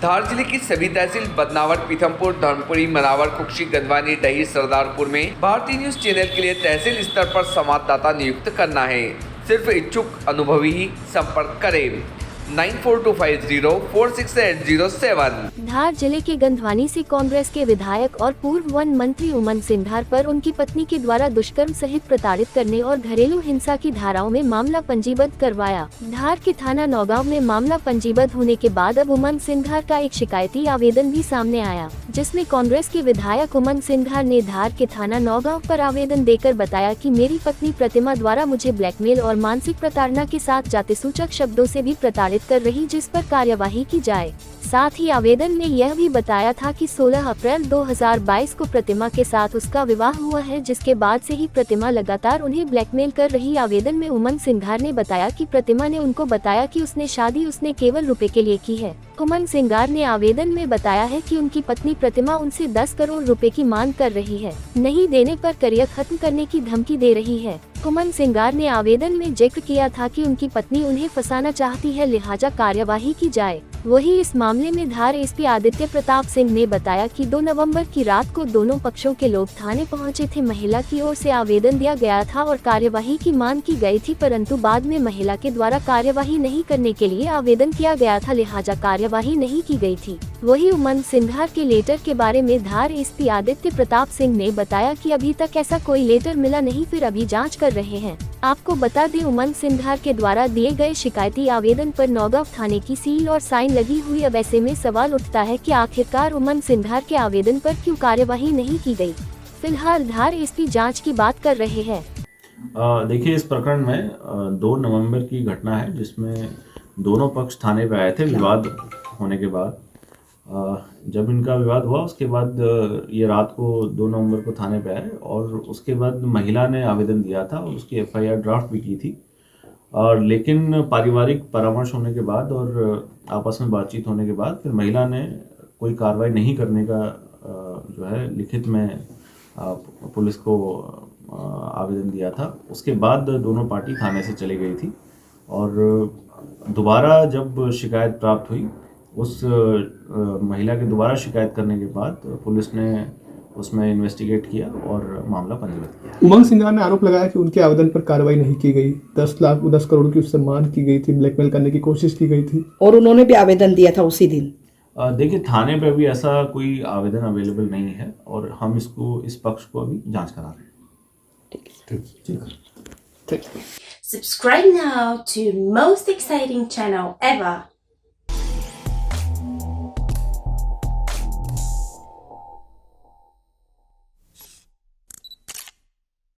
धार जिले की सभी तहसील बदनावर, पीथमपुर, धर्मपुरी, मनावर, कुक्षी, गंदवानी, डही, सरदारपुर में भारतीय न्यूज चैनल के लिए तहसील स्तर पर संवाददाता नियुक्त करना है। सिर्फ इच्छुक अनुभवी ही संपर्क करें। 9425046807। धार जिले के गंधवानी से कांग्रेस के विधायक और पूर्व वन मंत्री उमंग सिंघार पर उनकी पत्नी के द्वारा दुष्कर्म सहित प्रताड़ित करने और घरेलू हिंसा की धाराओं में मामला पंजीबद्ध करवाया। धार के थाना नौगांव में मामला पंजीबद्ध होने के बाद अब उमंग सिंघार का एक शिकायती आवेदन भी सामने आया, जिसमें कांग्रेस के विधायक उमंग सिंघार ने धार के थाना नौगांव पर आवेदन देकर बताया कि मेरी पत्नी प्रतिमा द्वारा मुझे ब्लैकमेल और मानसिक प्रताड़ना के साथ जातिसूचक शब्दों से भी प्रताड़ित कर रही, जिस पर कार्यवाही की जाए। साथ ही आवेदन में यह भी बताया था कि 16 अप्रैल 2022 को प्रतिमा के साथ उसका विवाह हुआ है, जिसके बाद से ही प्रतिमा लगातार उन्हें ब्लैकमेल कर रही। आवेदन में उमंग सिंघार ने बताया कि प्रतिमा ने उनको बताया कि उसने शादी उसने केवल रुपए के लिए की है। उमंग सिंघार ने आवेदन में बताया है कि उनकी पत्नी प्रतिमा उनसे 10 करोड़ रुपए की मांग कर रही है, नहीं देने पर करियर खत्म करने की धमकी दे रही है। उमंग सिंघार ने आवेदन में जिक्र किया था कि उनकी पत्नी उन्हें फंसाना चाहती है, लिहाजा कार्यवाही की जाए। वही इस मामले में धार एसपी आदित्य प्रताप सिंह ने बताया कि 2 नवंबर की रात को दोनों पक्षों के लोग थाने पहुंचे थे। महिला की ओर से आवेदन दिया गया था और कार्यवाही की मांग की गई थी, परंतु बाद में महिला के द्वारा कार्यवाही नहीं करने के लिए आवेदन किया गया था, लिहाजा कार्यवाही नहीं की गई थी। वही उमंग सिंघार के लेटर के बारे में धार एसपी आदित्य प्रताप सिंह ने बताया कि अभी तक ऐसा कोई लेटर मिला नहीं, फिर अभी जांच कर रहे हैं। आपको बता दें, उमंग सिंघार के द्वारा दिए गए शिकायती आवेदन पर नौगांव थाने की सील और साइन लगी हुई। अब ऐसे में सवाल उठता है कि आखिरकार उमंग सिंघार के आवेदन पर क्यों कार्यवाही नहीं की गई। फिलहाल धार एसपी जांच की बात कर रहे हैं। देखिए, इस प्रकरण में 2 नवंबर की घटना है, जिसमें दोनों पक्ष थाने पे आए थे विवाद होने के बाद। जब इनका विवाद हुआ उसके बाद ये रात को 2 नवंबर को थाने पे आए और उसके बाद महिला ने आवेदन दिया था और उसकी एफआईआर ड्राफ्ट भी की थी। और लेकिन पारिवारिक परामर्श होने के बाद और आपस में बातचीत होने के बाद फिर महिला ने कोई कार्रवाई नहीं करने का जो है लिखित में पुलिस को आवेदन दिया था। उसके बाद दोनों पार्टी थाने से चली गई थी और दोबारा जब शिकायत प्राप्त हुई, उस महिला के दोबारा शिकायत करने के बाद पुलिस ने उसमें इन्वेस्टिगेट किया और मामला पंजीबद्ध किया। उमंग सिंघार ने आरोप लगाया कि उनके आवेदन पर कार्रवाई नहीं की गई। 10 करोड़ की उससे मांग की गई थी, ब्लैकमेल करने की कोशिश की गई थी और उन्होंने भी आवेदन दिया था उसी दिन। देखिए, थाने पे अभी ऐसा कोई आवेदन अवेलेबल नहीं है और हम इस पक्ष को अभी जांच करा रहे हैं। ठीक। Subscribe now to most exciting channel ever.